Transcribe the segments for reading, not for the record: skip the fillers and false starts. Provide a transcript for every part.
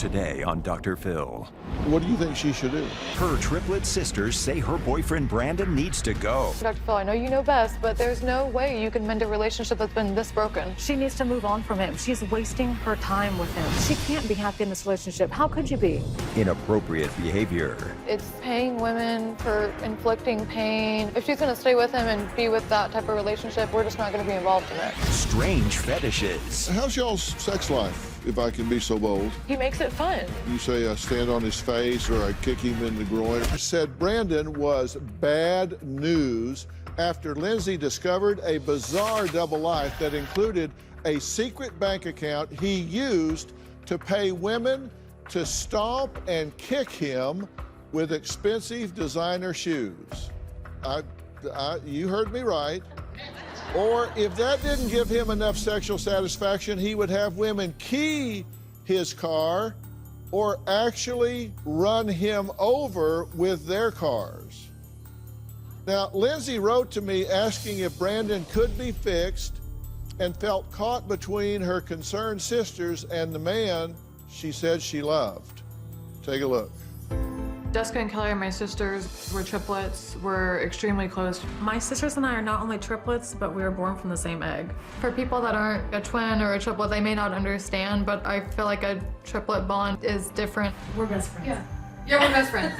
Today on Dr. Phil. What do you think she should do? Her triplet sisters say her boyfriend Brandon needs to go. Dr. Phil, I know you know best, but there's no way you can mend a relationship that's been this broken. She needs to move on from him. She's wasting her time with him. She can't be happy in this relationship. How could you be? Inappropriate behavior. It's paying women for inflicting pain. If she's going to stay with him and be with that type of relationship, we're just not going to be involved in it. Strange fetishes. How's y'all's sex life, if I can be so bold? He makes it fun. You say I stand on his face or I kick him in the groin. I said Brandon was bad news after Lindsay discovered a bizarre double life that included a secret bank account he used to pay women to stomp and kick him with expensive designer shoes. You heard me right. Or if that didn't give him enough sexual satisfaction, he would have women key his car or actually run him over with their cars. Now, Lindsay wrote to me asking if Brandon could be fixed and felt caught between her concerned sisters and the man she said she loved. Take a look. Jessica and Kelly, my sisters, were triplets. We're extremely close. My sisters and I are not only triplets, but we were born from the same egg. For people that aren't a twin or a triplet, they may not understand, but I feel like a triplet bond is different. We're best friends. Yeah, we're best friends.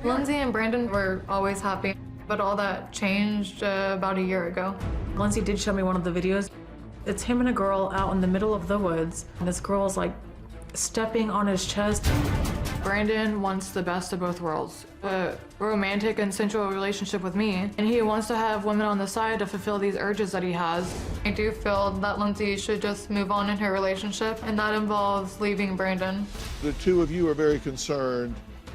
Lindsay and Brandon were always happy, but all that changed about a year ago. Lindsay did show me one of the videos. It's him and a girl out in the middle of the woods, and this girl is like stepping on his chest. Brandon wants the best of both worlds, a romantic and sensual relationship with me, and he wants to have women on the side to fulfill these urges that he has. I do feel that Lindsay should just move on in her relationship, and that involves leaving Brandon. The two of you are very concerned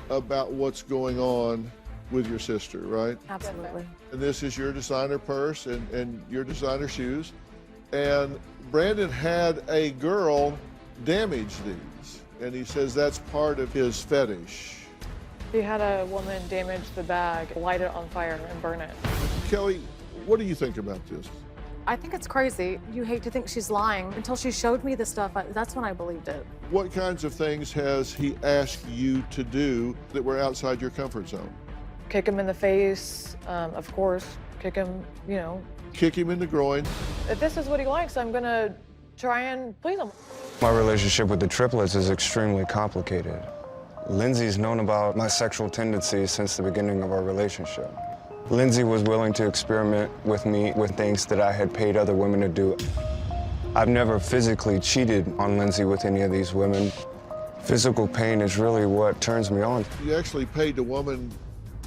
about what's going on with your sister, right? Absolutely. And this is your designer purse and your designer shoes. And Brandon had a girl damage these, and he says that's part of his fetish. He had a woman damage the bag, light it on fire, and burn it. Kelly, what do you think about this? I think it's crazy. You hate to think she's lying. Until she showed me the stuff, that's when I believed it. What kinds of things has he asked you to do that were outside your comfort zone? Kick him in the face, of course. Kick him, Kick him in the groin. If this is what he likes, I'm gonna try and please him. My relationship with the triplets is extremely complicated. Lindsay's known about my sexual tendencies since the beginning of our relationship. Lindsay was willing to experiment with me with things that I had paid other women to do. I've never physically cheated on Lindsay with any of these women. Physical pain is really what turns me on. You actually paid a woman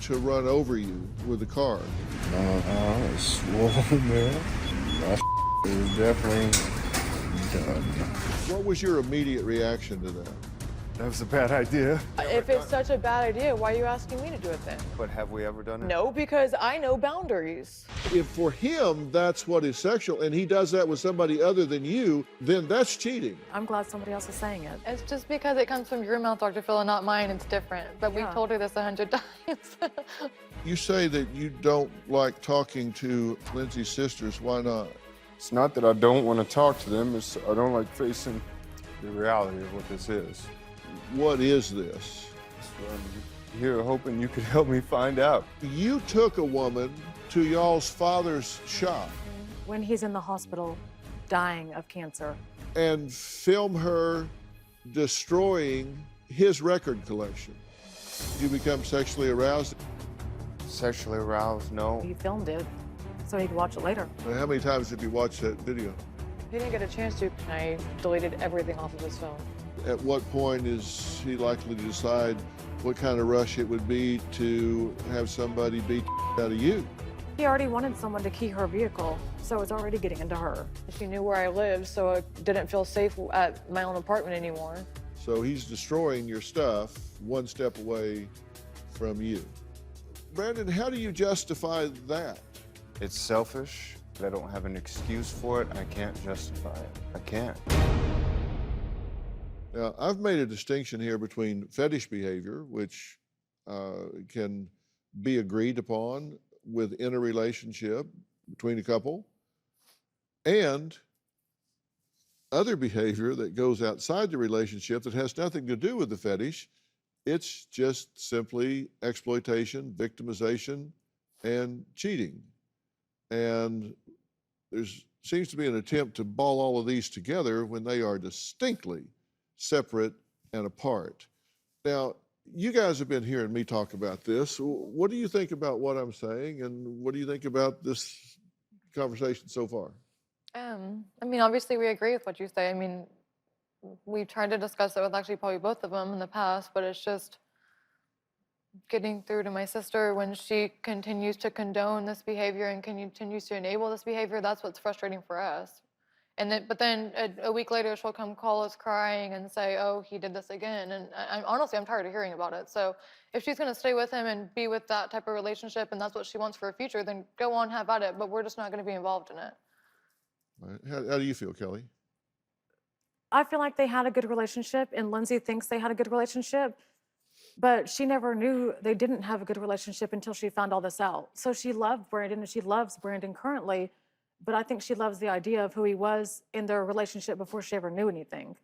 to run over you with a car. It's swollen, man. That is definitely done. What was your immediate reaction to that? That was a bad idea. If it's such a bad idea, why are you asking me to do it then? But have we ever done it? No, because I know boundaries. If for him that's what is sexual and he does that with somebody other than you, then that's cheating. I'm glad somebody else is saying it. It's just because it comes from your mouth, Dr. Phil, and not mine, it's different. But we've Yeah. told her this 100 times. You say that you don't like talking to Lindsay's sisters. Why not? It's not that I don't want to talk to them, it's I don't like facing the reality of what this is. What is this? So I'm here hoping you could help me find out. You took a woman to y'all's father's shop When he's in the hospital dying of cancer. and film her destroying his record collection. You become sexually aroused. Sexually aroused, no. He filmed it so he could watch it later. How many times have you watched that video? He didn't get a chance to. I deleted everything off of his phone. At what point is he likely to decide what kind of rush it would be to have somebody beat the out of you? He already wanted someone to key her vehicle, so it's already getting into her. She knew where I lived, so I didn't feel safe at my own apartment anymore. So he's destroying your stuff one step away from you. Brandon, how do you justify that? It's selfish, but I don't have an excuse for it. I can't justify it. I can't. Now, I've made a distinction here between fetish behavior, which can be agreed upon within a relationship between a couple, and other behavior that goes outside the relationship that has nothing to do with the fetish. It's just simply exploitation, victimization, and cheating. And there seems to be an attempt to ball all of these together when they are distinctly separate and apart. Now, you guys have been hearing me talk about this. What do you think about what I'm saying, and what do you think about this conversation so far? I mean, obviously we agree with what you say. I mean, we tried to discuss it with actually probably both of them in the past, but it's just getting through to my sister when she continues to condone this behavior and continues to enable this behavior. That's what's frustrating for us. And then, but then a week later, she'll come call us crying and say, "Oh, he did this again." And honestly, I'm tired of hearing about it. So if she's going to stay with him and be with that type of relationship, and that's what she wants for her future, then go on, have at it. But we're just not going to be involved in it. Right. How do you feel, Kelly? I feel like they had a good relationship, and Lindsay thinks they had a good relationship, but she never knew they didn't have a good relationship until she found all this out. So she loved Brandon, and she loves Brandon currently, but I think she loves the idea of who he was in their relationship before she ever knew anything.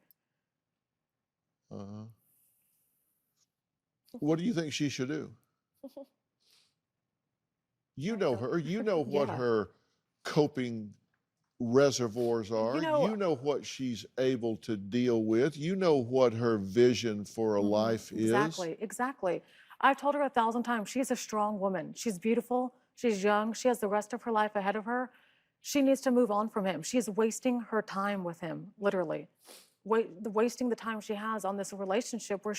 What do you think she should do? You know her. You know what her coping reservoirs are. You know what she's able to deal with. You know what her vision for a life is. Exactly. I've told her 1,000 times, she's a strong woman. She's beautiful. She's young. She has the rest of her life ahead of her. She needs to move on from him. She's wasting her time with him, literally. Wasting the time she has on this relationship where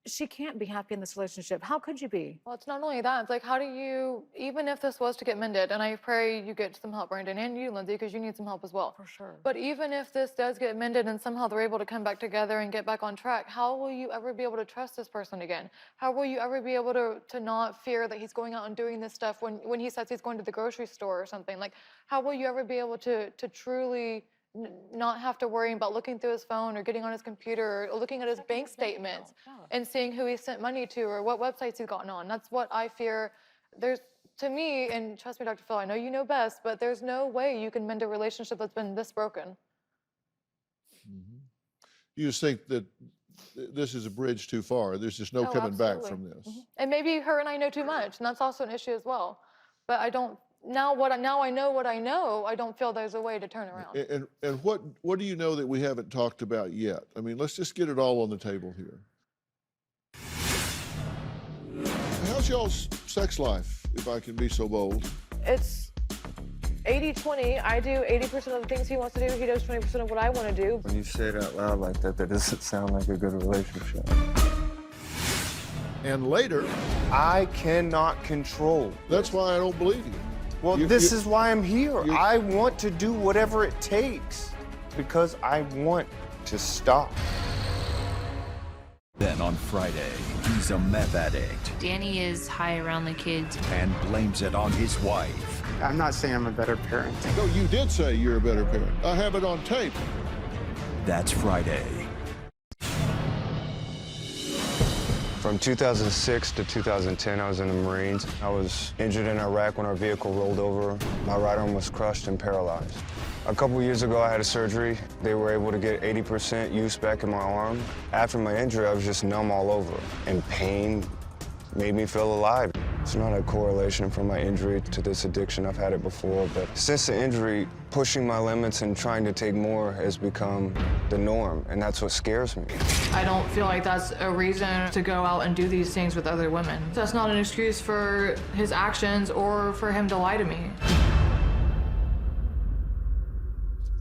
she can't be happy in this relationship. How could you be? Well, it's not only that. It's like, how do you, even if this was to get mended, and I pray you get some help, Brandon, and you, Lindsay, because you need some help as well. For sure. But even if this does get mended and somehow they're able to come back together and get back on track, how will you ever be able to trust this person again? How will you ever be able to not fear that he's going out and doing this stuff when he says he's going to the grocery store or something? Like, how will you ever be able to truly not have to worry about looking through his phone or getting on his computer or looking at his bank statements and seeing who he sent money to or what websites he's gotten on? That's what I fear. There's, to me, and trust me, Dr. Phil, I know you know best, but there's no way you can mend a relationship that's been this broken. You just think that this is a bridge too far. There's just no coming back from this. And maybe her and I know too much, and that's also an issue as well. But I don't. Now I know what I know, I don't feel there's a way to turn around. And what do you know that we haven't talked about yet? I mean, let's just get it all on the table here. How's y'all's sex life, if I can be so bold? It's 80-20. I do 80% of the things he wants to do. He does 20% of what I want to do. When you say it out loud like that, that doesn't sound like a good relationship. And later, I cannot control. that's why I don't believe you. Well, this is why I'm here. I want to do whatever it takes because I want to stop. Then on Friday, he's a meth addict Danny is high around the kids. and blames it on his wife. I'm not saying I'm a better parent. No, you did say you're a better parent. I have it on tape. That's Friday. From 2006 to 2010, I was in the Marines. I was injured in Iraq when our vehicle rolled over. My right arm was crushed and paralyzed. A couple years ago, I had a surgery. They were able to get 80% use back in my arm. After my injury, I was just numb all over, and pain made me feel alive. It's not a correlation from my injury to this addiction. I've had it before, but since the injury, pushing my limits and trying to take more has become the norm, and that's what scares me. I don't feel like that's a reason to go out and do these things with other women. That's not an excuse for his actions or for him to lie to me.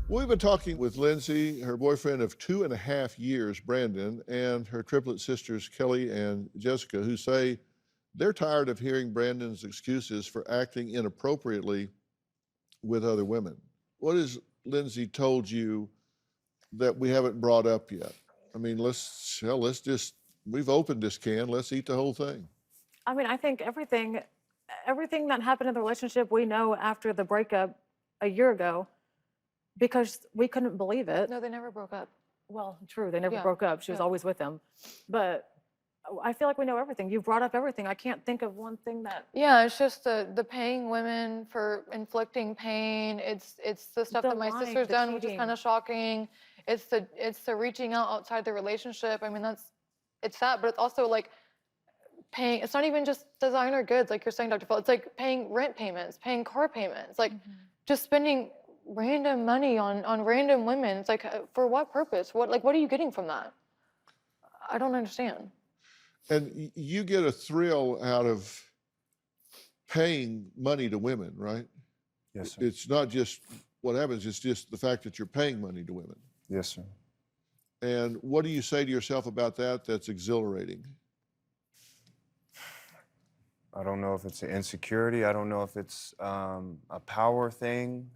We've been talking with Lindsay, her boyfriend of 2.5 years, Brandon, and her triplet sisters, Kelly and Jessica, who say they're tired of hearing Brandon's excuses for acting inappropriately with other women. What has Lindsay told you that we haven't brought up yet? I mean, let's just, we've opened this can, let's eat the whole thing. I mean, I think everything that happened in the relationship, we know after the breakup a year ago, because we couldn't believe it. No, they never broke up. Well, true, they never broke up. She was always with him. But I feel like we know everything. You've brought up everything. I can't think of one thing that... Yeah, it's just the paying women for inflicting pain. It's the stuff The that my lying, sister's the done, which is cheating. kind of shocking. It's the reaching out outside the relationship. I mean, it's that, but it's also like paying. It's not even just designer goods, like you're saying, Dr. Phil. It's like paying rent payments, paying car payments, like just spending random money on random women. It's like, for what purpose? What are you getting from that? I don't understand. And you get a thrill out of paying money to women, right? Yes, sir. It's not just what happens, it's just the fact that you're paying money to women. Yes, sir. And what do you say to yourself about that that's exhilarating? I don't know if it's an insecurity. I don't know if it's a power thing.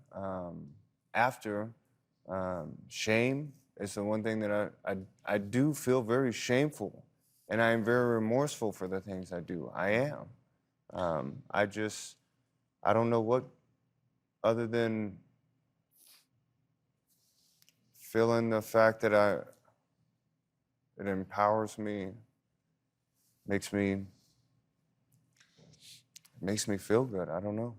Shame is the one thing that I do feel very shameful, and I am very remorseful for the things I do. I am. I don't know what other than feeling the fact that it empowers me, makes me feel good. I don't know.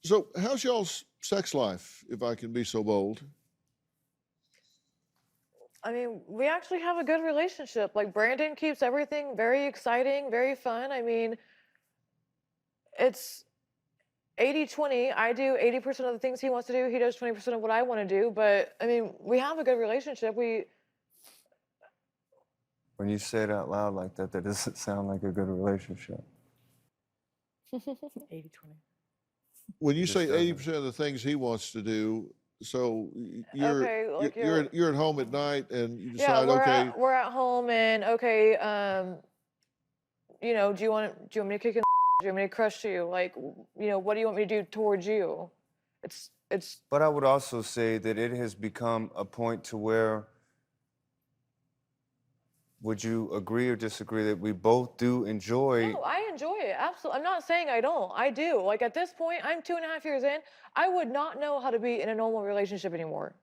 So how's y'all's sex life, if I can be so bold? I mean, we actually have a good relationship. Like, Brandon keeps everything very exciting, very fun. I mean, it's 80-20. I do 80% of the things he wants to do. He does 20% of what I want to do. But, I mean, we have a good relationship. When you say it out loud like that, that doesn't sound like a good relationship. 80-20. When you Just say doesn't. 80% of the things he wants to do, so you're Okay, like you're at home at night and you Yeah, decide, okay, we're at home and okay, you know, do you want me to kick in? Do you want me to crush you? Like, you know, what do you want me to do towards you? It's But I would also say that it has become a point to where, would you agree or disagree that we both do enjoy? No, I enjoy it. Absolutely. I'm not saying I don't. I do. Like, at this point, I'm 2.5 years in. I would not know how to be in a normal relationship anymore.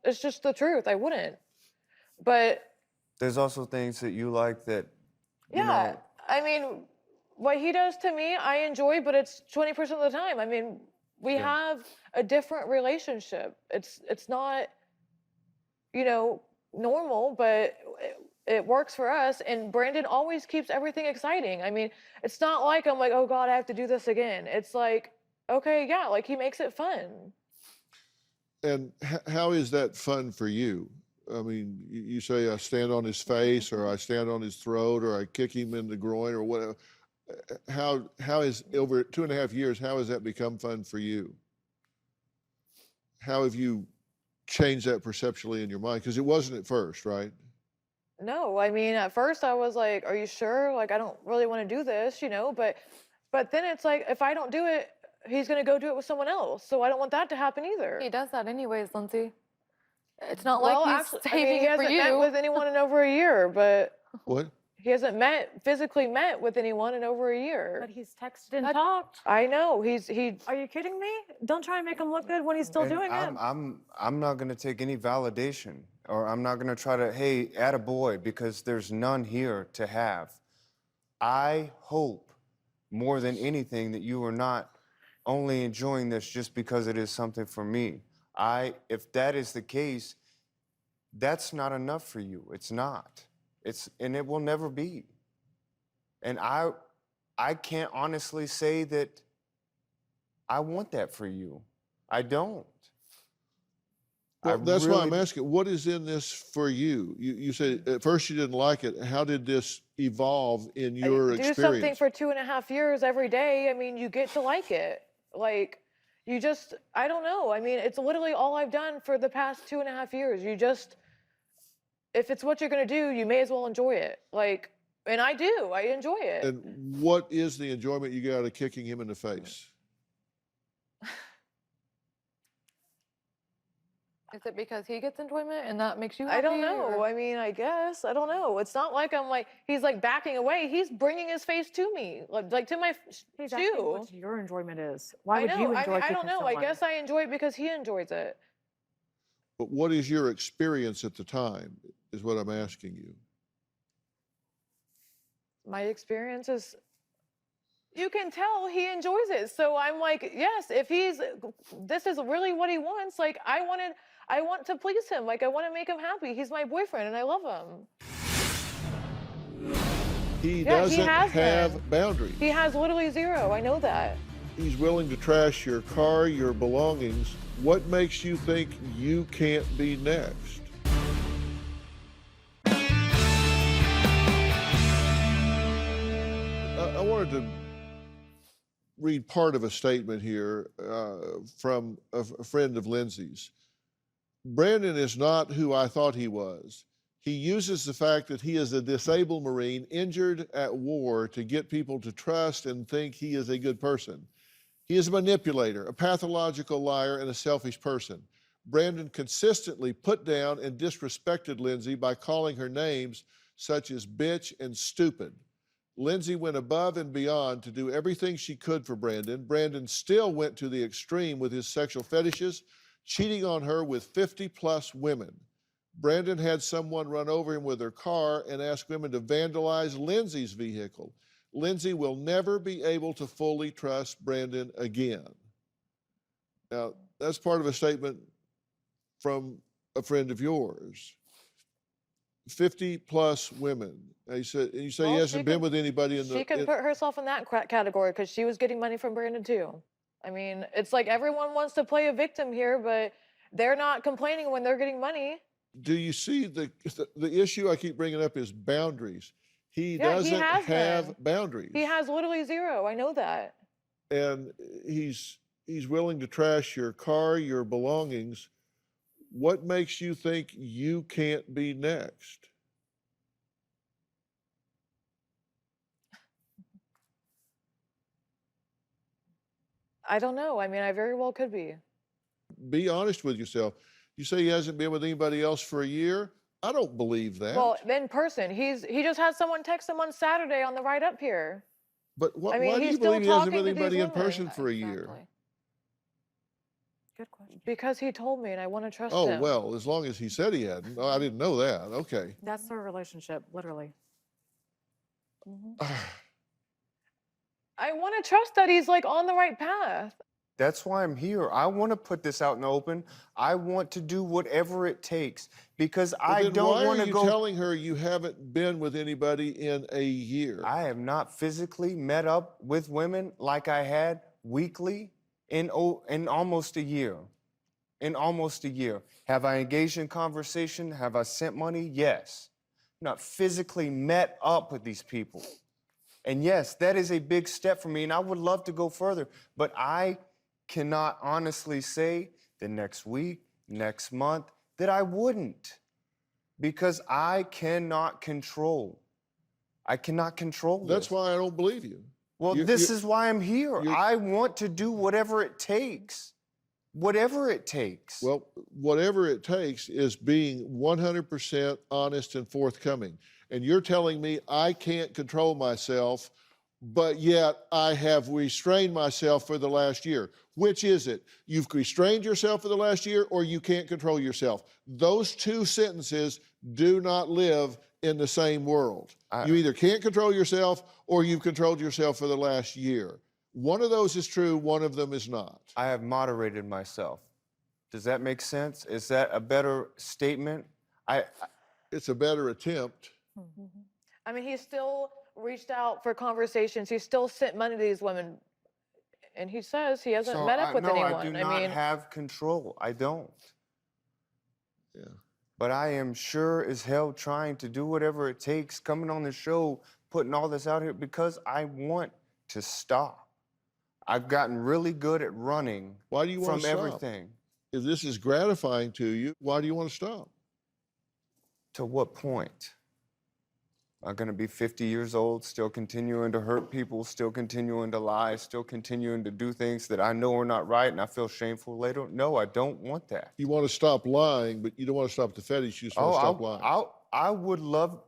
It's just the truth. I wouldn't. But There's also things that you like that, you yeah, know, I mean, what he does to me, I enjoy, but it's 20% of the time. I mean, we Yeah. have a different relationship. It's not, you know, normal, but it works for us. And Brandon always keeps everything exciting. I mean, it's not like I'm like, oh God, I have to do this again. It's like, okay, yeah, like he makes it fun. and how is that fun for you? I mean, you say I stand on his face or I stand on his throat or I kick him in the groin or whatever. How is, over 2.5 years, how has that become fun for you? How have you changed that perceptually in your mind? Because it wasn't at first, right? No, I mean, at first I was like, are you sure? Like, I don't really want to do this, you know, but then it's like, if I don't do it, he's going to go do it with someone else. So I don't want that to happen either. He does that anyways, Lindsay. It's not like he's actually, saving it for you. He hasn't met with anyone in over a year, but What? he hasn't physically met with anyone in over a year. But he's texted and talked. I know, he. Are you kidding me? Don't try and make him look good when he's still and doing it. I'm not gonna take any validation, or I'm not gonna try to, hey, attaboy, because there's none here to have. I hope more than anything that you are not only enjoying this just because it is something for me. If that is the case, that's not enough for you. It's not. And it will never be. And I can't honestly say that I want that for you. I don't. Well, that's why I'm asking, what is in this for you? You said at first you didn't like it. How did this evolve in your experience? Do something for 2.5 years every day. I mean, you get to like it. Like, you just, I don't know. I mean, it's literally all I've done for the past 2.5 years. You just, if it's what you're going to do, you may as well enjoy it. Like, and I do. I enjoy it. And what is the enjoyment you got out of kicking him in the face? Is it because he gets enjoyment and that makes you happy? I don't know. Or? I mean, I guess. I don't know. It's not like I'm like, he's like backing away. He's bringing his face to me, like to my He's asking shoe. what your enjoyment is. Why would I know. you enjoy I don't know. someone? I guess I enjoy it because he enjoys it. But what is your experience at the time, is what I'm asking you. My experience is You can tell he enjoys it. So I'm like, yes, if this is really what he wants, like I want to please him. Like I want to make him happy. He's my boyfriend and I love him. He Yeah, doesn't have been. boundaries. He has literally zero. I know that. He's willing to trash your car, your belongings. What makes you think you can't be next? I wanted to read part of a statement here from a friend of Lindsay's. Brandon is not who I thought he was. He uses the fact that he is a disabled Marine injured at war to get people to trust and think he is a good person. He is a manipulator, a pathological liar, and a selfish person. Brandon consistently put down and disrespected Lindsay by calling her names such as bitch and stupid. Lindsay went above and beyond to do everything she could for Brandon. Brandon still went to the extreme with his sexual fetishes, cheating on her with 50+ women. Brandon had someone run over him with her car and ask women to vandalize Lindsay's vehicle. Lindsay will never be able to fully trust Brandon again. Now, that's part of a statement from a friend of yours. 50+ women. You say he hasn't been with anybody in the... She can put herself in that category because she was getting money from Brandon too. I mean, it's like everyone wants to play a victim here, but they're not complaining when they're getting money. Do you see the issue I keep bringing up is boundaries. He doesn't have boundaries. He has literally zero. I know that. And he's willing to trash your car, your belongings. What makes you think you can't be next? I don't know. I mean, I very well could be. Be honest with yourself. You say he hasn't been with anybody else for a year? I don't believe that. Well, in person, he just had someone text him on Saturday on the ride up here. But I mean, why do he's you still believe he hasn't talking been to with anybody these in person women. for a year? Good question. Because he told me and I want to trust him. Oh, well, as long as he said he hadn't. Oh, I didn't know that. Okay. That's their relationship, literally. I want to trust that he's like on the right path. That's why I'm here. I want to put this out in the open. I want to do whatever it takes because I don't want to go. Why are you telling her you haven't been with anybody in a year? I have not physically met up with women like I had weekly in almost a year. In almost a year. Have I engaged in conversation? Have I sent money? Yes. Not physically met up with these people. And yes, that is a big step for me, and I would love to go further, but I cannot honestly say the next week, next month, that I wouldn't. Because I cannot control. I cannot control this. That's why I don't believe you. Well, this is why I'm here. I want to do whatever it takes. Whatever it takes. Well, whatever it takes is being 100% honest and forthcoming. And you're telling me I can't control myself, but yet I have restrained myself for the last year. Which is it? You've restrained yourself for the last year or you can't control yourself. Those two sentences do not live in the same world. You either can't control yourself or you've controlled yourself for the last year. One of those is true, one of them is not. I have moderated myself. Does that make sense? Is that a better statement? It's a better attempt. I mean, he still reached out for conversations. He still sent money to these women. And he says he hasn't met up with anyone. I do not have control. I don't. Yeah. But I am sure as hell trying to do whatever it takes, coming on the show, putting all this out here, because I want to stop. I've gotten really good at running Why do you want from to stop? everything. If this is gratifying to you, why do you want to stop? To what point? I'm going to be 50 years old, still continuing to hurt people, still continuing to lie, still continuing to do things that I know are not right, and I feel shameful later. No, I don't want that. You want to stop lying, but you don't want to stop the fetish. You just want to stop lying. I would love.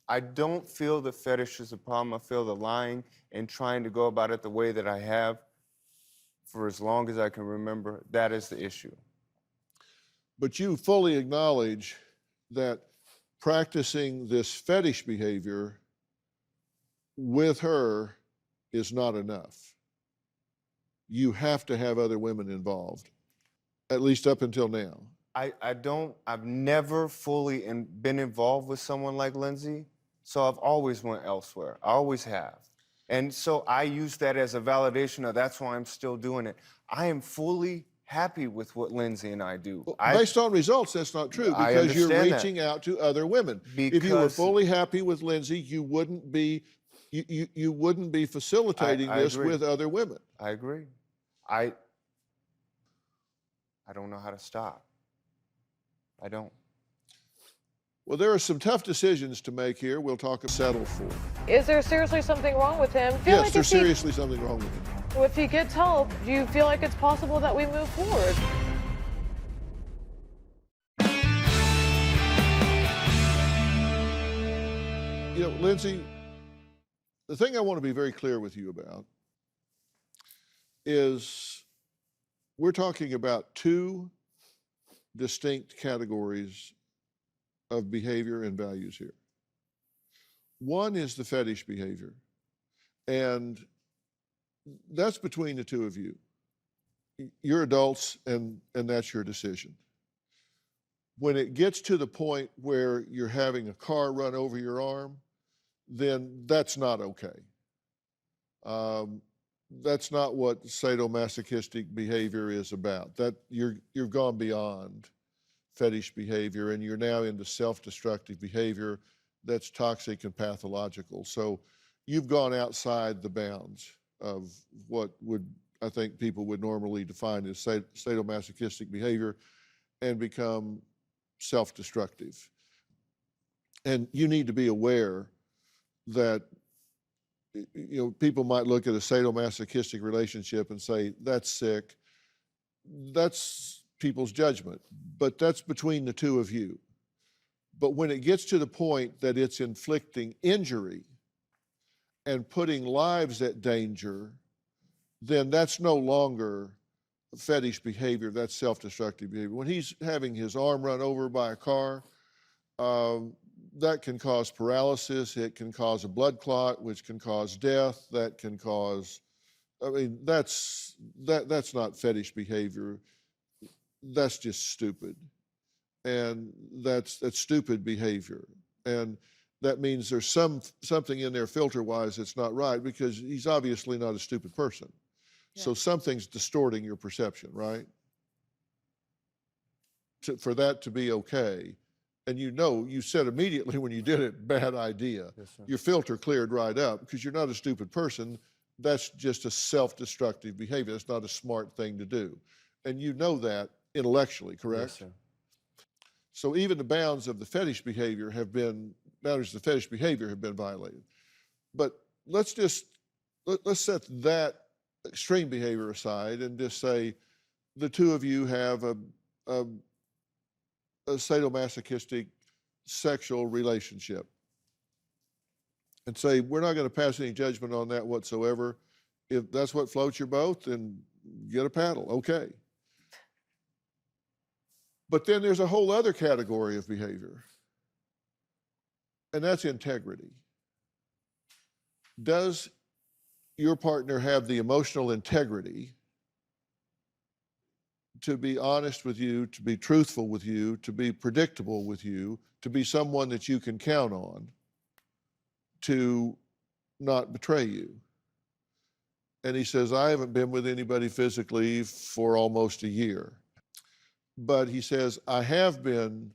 I don't feel the fetish is a problem. I feel the lying and trying to go about it the way that I have for as long as I can remember. That is the issue. But you fully acknowledge that practicing this fetish behavior with her is not enough. You have to have other women involved, at least up until now. I've never fully been involved with someone like Lindsay, so I've always went elsewhere. I always have. And so I use that as a validation of that's why I'm still doing it. I am fully happy with what Lindsay and I do. Well, based on results, that's not true, I because you're understand that. reaching out to other women. If you were Because- fully happy with Lindsay, you wouldn't be you wouldn't be facilitating I this agree. with other women. I agree. I don't know how to stop. I don't. Well, there are some tough decisions to make here. We'll talk about settle for. Is there seriously something wrong with him? Feel Yes, like there's seriously something wrong with him. if he gets help, do you feel like it's possible that we move forward? You know, Lindsay, the thing I want to be very clear with you about is we're talking about two distinct categories of behavior and values here. One is the fetish behavior, and that's between the two of you. You're adults, and that's your decision. When it gets to the point where you're having a car run over your arm, then that's not okay. That's not what sadomasochistic behavior is about. That you've gone beyond fetish behavior, and you're now into self-destructive behavior that's toxic and pathological. So you've gone outside the bounds of what I think people would normally define as sadomasochistic behavior and become self-destructive. And you need to be aware that people might look at a sadomasochistic relationship and say, that's sick. That's people's judgment, but that's between the two of you. But when it gets to the point that it's inflicting injury and putting lives at danger, then that's no longer fetish behavior, that's self-destructive behavior. When he's having his arm run over by a car, that can cause paralysis, it can cause a blood clot, which can cause death, that can cause, that's not fetish behavior, that's just stupid. And that's stupid behavior. And that means there's something in there filter-wise that's not right, because he's obviously not a stupid person. Yeah. So something's distorting your perception, right? For that to be okay, and you said immediately when you did it, bad idea. Yes, sir. Your filter cleared right up, because you're not a stupid person. That's just a self-destructive behavior. That's not a smart thing to do. And you know that intellectually, correct? Yes, sir. So even the bounds of the fetish behavior have been violated. But let's set that extreme behavior aside and just say the two of you have a sadomasochistic sexual relationship, and say we're not going to pass any judgment on that whatsoever. If that's what floats your boat, then get a paddle, okay. But then there's a whole other category of behavior, and that's integrity. Does your partner have the emotional integrity to be honest with you, to be truthful with you, to be predictable with you, to be someone that you can count on, to not betray you? And he says, I haven't been with anybody physically for almost a year. But he says, I have been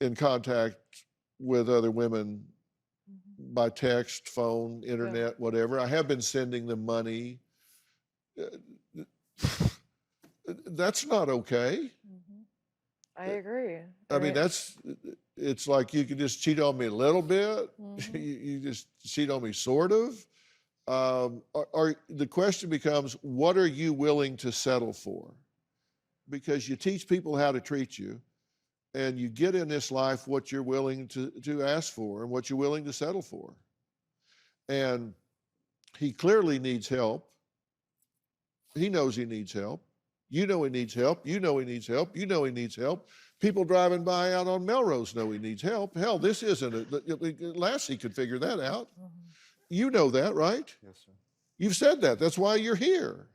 in contact with other women by text, phone, internet, whatever. I have been sending them money. That's not okay. I agree. I mean, it's like you can just cheat on me a little bit. You just cheat on me sort of. The question becomes, what are you willing to settle for? Because you teach people how to treat you, and you get in this life what you're willing to ask for and what you're willing to settle for. And he clearly needs help. He knows he needs help. You know he needs help. You know he needs help. You know he needs help. People driving by out on Melrose know he needs help. Hell, this isn't Lassie could figure that out. You know that, right? Yes, sir. You've said that. That's why you're here.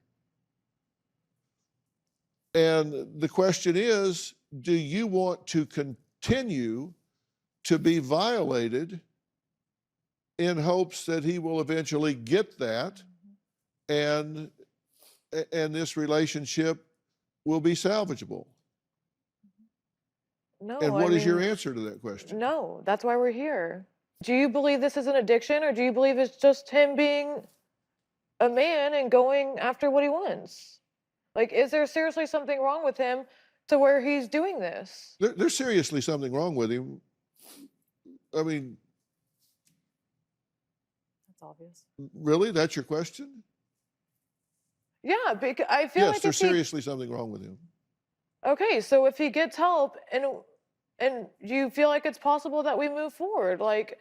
And the question is, do you want to continue to be violated in hopes that he will eventually get that and this relationship will be salvageable? No, And I what is your mean, answer to that question? no, that's why we're here. Do you believe this is an addiction, or do you believe it's just him being a man and going after what he wants? Like, is there seriously something wrong with him to where he's doing this? There's seriously something wrong with him. I mean, That's obvious. really? That's your question? Yeah, because I feel Yes, like there's if he, seriously something wrong with him. okay, so if he gets help and you feel like it's possible that we move forward, like,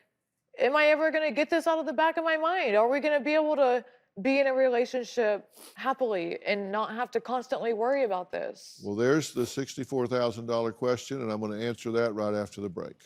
am I ever going to get this out of the back of my mind? Are we going to be able to be in a relationship happily and not have to constantly worry about this? Well, there's the $64,000 question, and I'm going to answer that right after the break.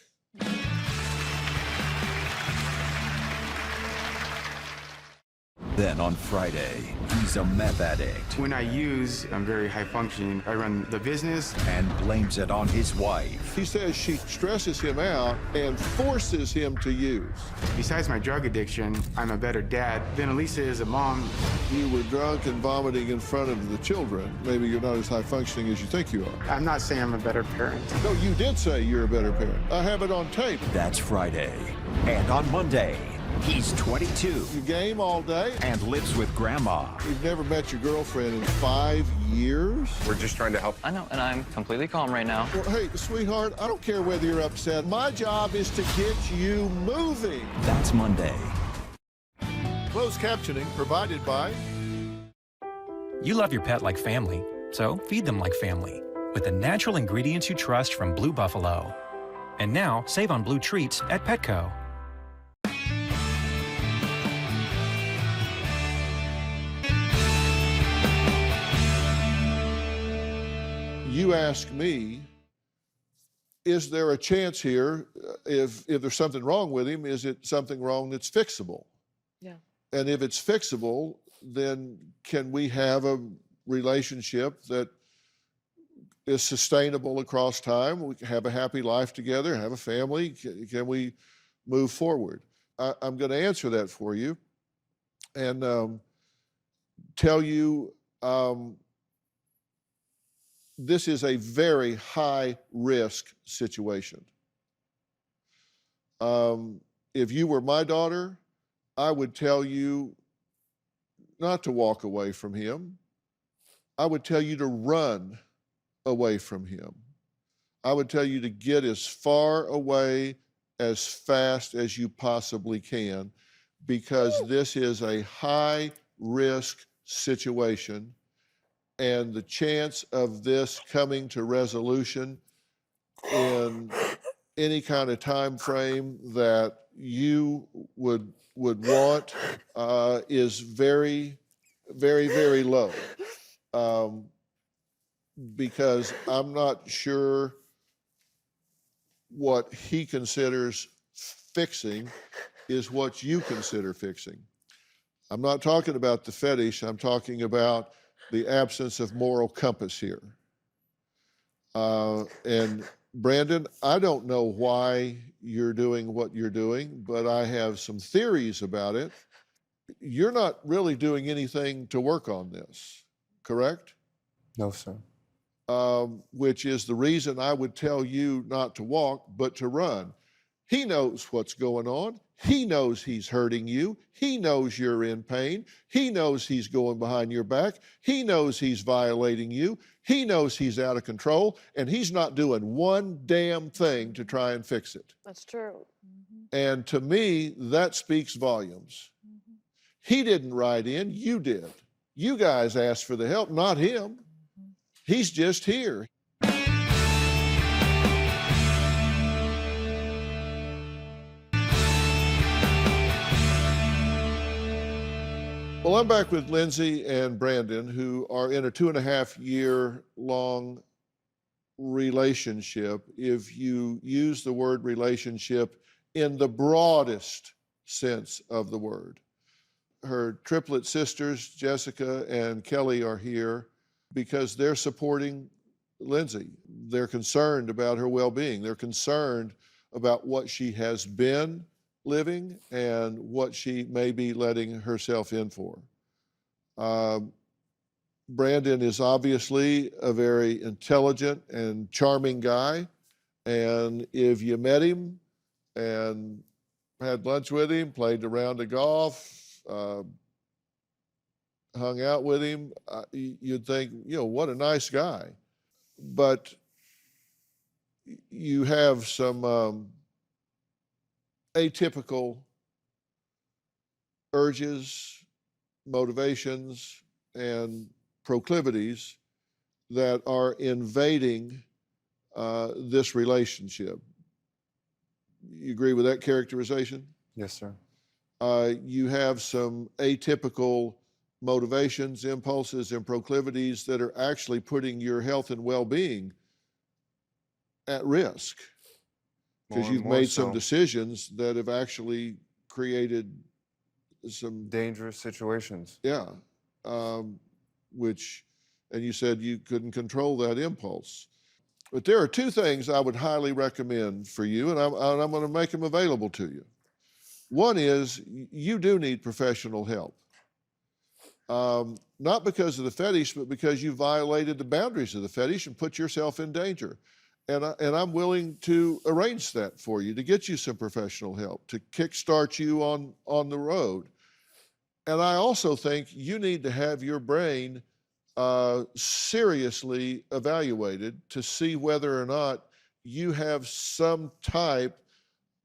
Then on Friday, he's a meth addict When I use, I'm very high functioning. I run the business. and blames it on his wife. He says she stresses him out and forces him to use. Besides my drug addiction, I'm a better dad than Elisa is a mom. You were drunk and vomiting in front of the children. Maybe you're not as high functioning as you think you are. I'm not saying I'm a better parent. No, you did say you're a better parent. I have it on tape. That's Friday. And on Monday, he's 22 You game all day. and lives with grandma. You've never met your girlfriend in 5 years. We're just trying to help. I know, and I'm completely calm right now. Well, hey, sweetheart, I don't care whether you're upset. My job is to get you moving. That's Monday. Closed captioning provided by... You love your pet like family, so feed them like family with the natural ingredients you trust from Blue Buffalo. And now, save on Blue Treats at Petco. You ask me, is there a chance here, if there's something wrong with him, is it something wrong that's fixable? Yeah. And if it's fixable, then can we have a relationship that is sustainable across time? We can have a happy life together, have a family. Can we move forward? I'm going to answer that for you and tell you this is a very high risk situation. If you were my daughter, I would tell you not to walk away from him. I would tell you to run away from him. I would tell you to get as far away as fast as you possibly can, because this is a high risk situation, and the chance of this coming to resolution in any kind of time frame that you would want is very, very, very low. Because I'm not sure what he considers fixing is what you consider fixing. I'm not talking about the fetish, I'm talking about the absence of moral compass here. And Brandon, I don't know why you're doing what you're doing, but I have some theories about it. You're not really doing anything to work on this, correct? No, sir. Which is the reason I would tell you not to walk, but to run. He knows what's going on. He knows he's hurting you. He knows you're in pain. He knows he's going behind your back. He knows he's violating you. He knows he's out of control, and he's not doing one damn thing to try and fix it. That's true. And to me, that speaks volumes. He didn't write in, you did. You guys asked for the help, not him. He's just here. Well, I'm back with Lindsay and Brandon, who are in a 2.5-year-long relationship. If you use the word relationship in the broadest sense of the word, her triplet sisters, Jessica and Kelly, are here because they're supporting Lindsay. They're concerned about her well-being. They're concerned about what she has been living and what she may be letting herself in for. Brandon is obviously a very intelligent and charming guy. And if you met him and had lunch with him, played a round of golf, hung out with him, you'd think, what a nice guy. But you have some atypical urges, motivations, and proclivities that are invading this relationship. You agree with that characterization? Yes, sir. You have some atypical motivations, impulses, and proclivities that are actually putting your health and well-being at risk because you've made some decisions that have actually created some dangerous situations. Yeah, and you said you couldn't control that impulse. But there are two things I would highly recommend for you, and I'm going to make them available to you. One is you do need professional help. Not because of the fetish, but because you violated the boundaries of the fetish and put yourself in danger. And I'm willing to arrange that for you, to get you some professional help, to kickstart you on the road. And I also think you need to have your brain seriously evaluated to see whether or not you have some type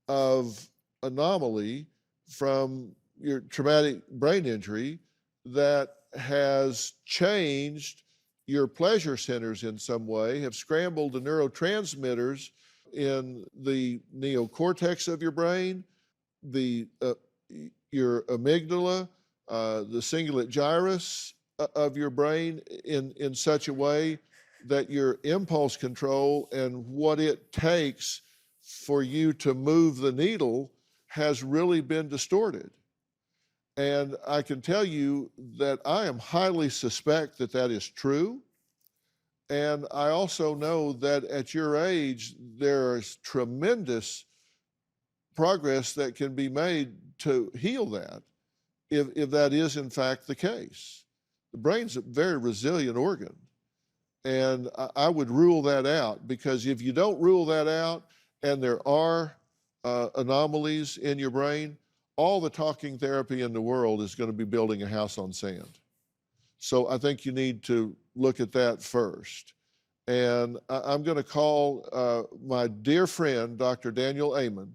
of anomaly from your traumatic brain injury that has changed your pleasure centers in some way, have scrambled the neurotransmitters in the neocortex of your brain, your amygdala, the cingulate gyrus of your brain in such a way that your impulse control and what it takes for you to move the needle has really been distorted. And I can tell you that I am highly suspect that that is true. And I also know that at your age, there is tremendous progress that can be made to heal that, if that is in fact the case. The brain's a very resilient organ. And I would rule that out, because if you don't rule that out and there are anomalies in your brain, all the talking therapy in the world is going to be building a house on sand. So I think you need to look at that first. And I'm going to call my dear friend, Dr. Daniel Amen,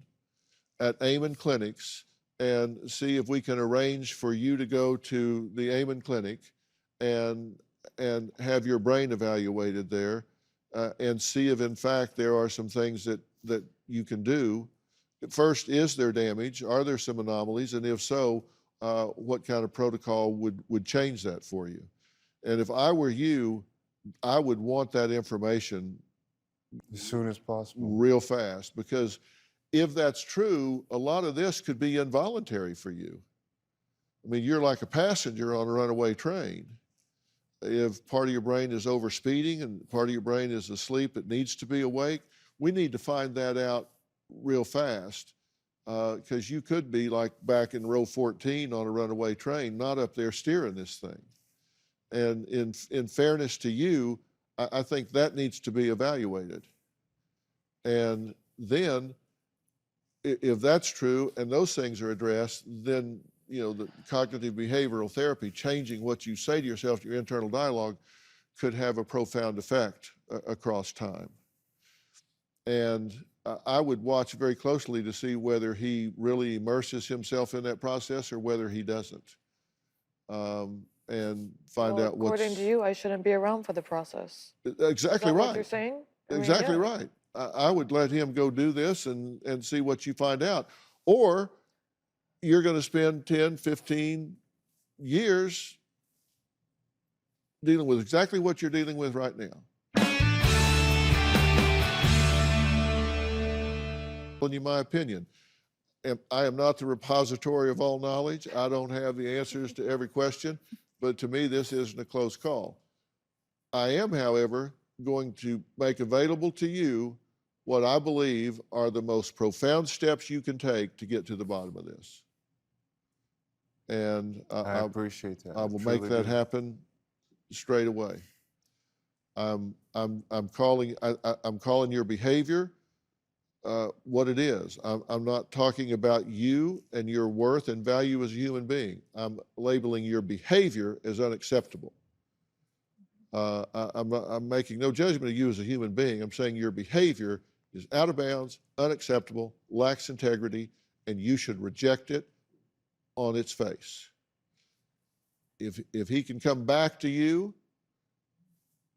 at Amen Clinics, and see if we can arrange for you to go to the Amen Clinic and have your brain evaluated there, and see if in fact there are some things that you can do. First, is there damage? Are there some anomalies? And if so, what kind of protocol would change that for you? And if I were you, I would want that information as soon as possible, real fast, because if that's true, a lot of this could be involuntary for you. I mean, you're like a passenger on a runaway train. If part of your brain is overspeeding and part of your brain is asleep, it needs to be awake. We need to find that out real fast, because you could be like back in row 14 on a runaway train, not up there steering this thing. And in fairness to you, I think that needs to be evaluated. And then, if that's true and those things are addressed, then the cognitive behavioral therapy, changing what you say to yourself, your internal dialogue, could have a profound effect across time. And I would watch very closely to see whether he really immerses himself in that process or whether he doesn't. And find out what's... According to you, I shouldn't be around for the process. Exactly right. What you're saying? Exactly right. I would let him go do this and see what you find out. Or you're going to spend 10, 15 years dealing with exactly what you're dealing with right now. In my opinion, I am not the repository of all knowledge. I don't have the answers to every question, but to me, this isn't a close call. I am, however, going to make available to you what I believe are the most profound steps you can take to get to the bottom of this. And I appreciate that. I will make that happen straight away. I'm calling your behavior what it is. I'm not talking about you and your worth and value as a human being. I'm labeling your behavior as unacceptable. I'm making no judgment of you as a human being. I'm saying your behavior is out of bounds, unacceptable, lacks integrity, and you should reject it on its face. If he can come back to you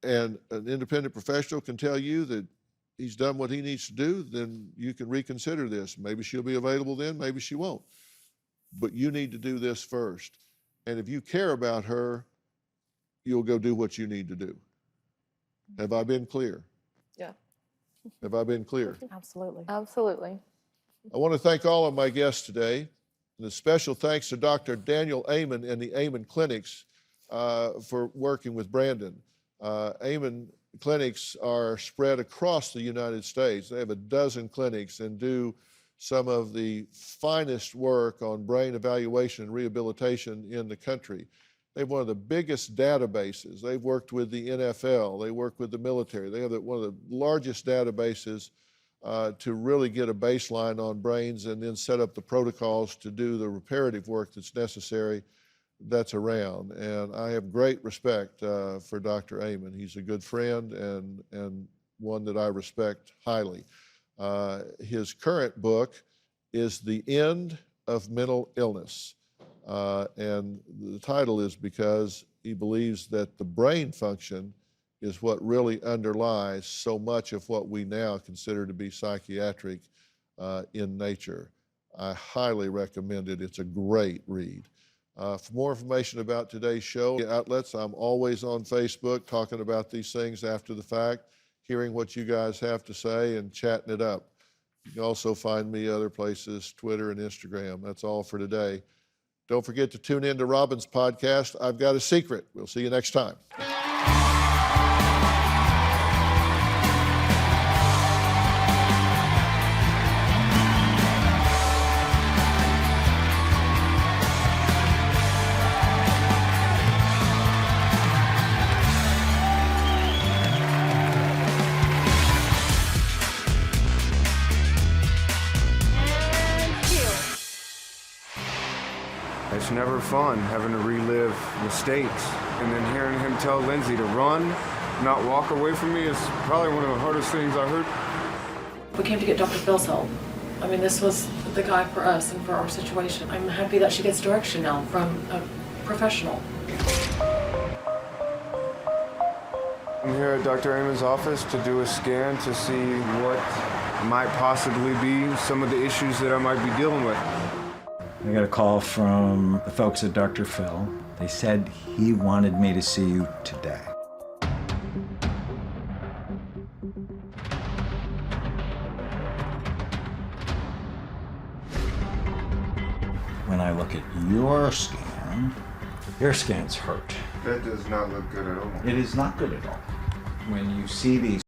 and an independent professional can tell you that he's done what he needs to do, then you can reconsider this. Maybe she'll be available then, maybe she won't. But you need to do this first. And if you care about her, you'll go do what you need to do. Have I been clear? Yeah. Have I been clear? Absolutely. Absolutely. I want to thank all of my guests today, and a special thanks to Dr. Daniel Amen and the Amen Clinics for working with Brandon. Amen Clinics are spread across the United States. They have a dozen clinics and do some of the finest work on brain evaluation and rehabilitation in the country. They have one of the biggest databases. They've worked with the NFL. They work with the military. They have one of the largest databases to really get a baseline on brains and then set up the protocols to do the reparative work that's necessary that's around. And I have great respect for Dr. Amen. He's a good friend and one that I respect highly. His current book is The End of Mental Illness. And the title is because he believes that the brain function is what really underlies so much of what we now consider to be psychiatric in nature. I highly recommend it. It's a great read. For more information about today's show outlets, I'm always on Facebook talking about these things after the fact, hearing what you guys have to say and chatting it up. You can also find me other places, Twitter and Instagram. That's all for today. Don't forget to tune in to Robin's podcast, I've Got a Secret. We'll see you next time. It's never fun having to relive mistakes. And then hearing him tell Lindsay to run, not walk away from me is probably one of the hardest things I heard. We came to get Dr. Phil's help. I mean, this was the guy for us and for our situation. I'm happy that she gets direction now from a professional. I'm here at Dr. Amen's office to do a scan to see what might possibly be some of the issues that I might be dealing with. I got a call from the folks at Dr. Phil. They said he wanted me to see you today. When I look at your scan's hurt. That does not look good at all. It is not good at all. When you see these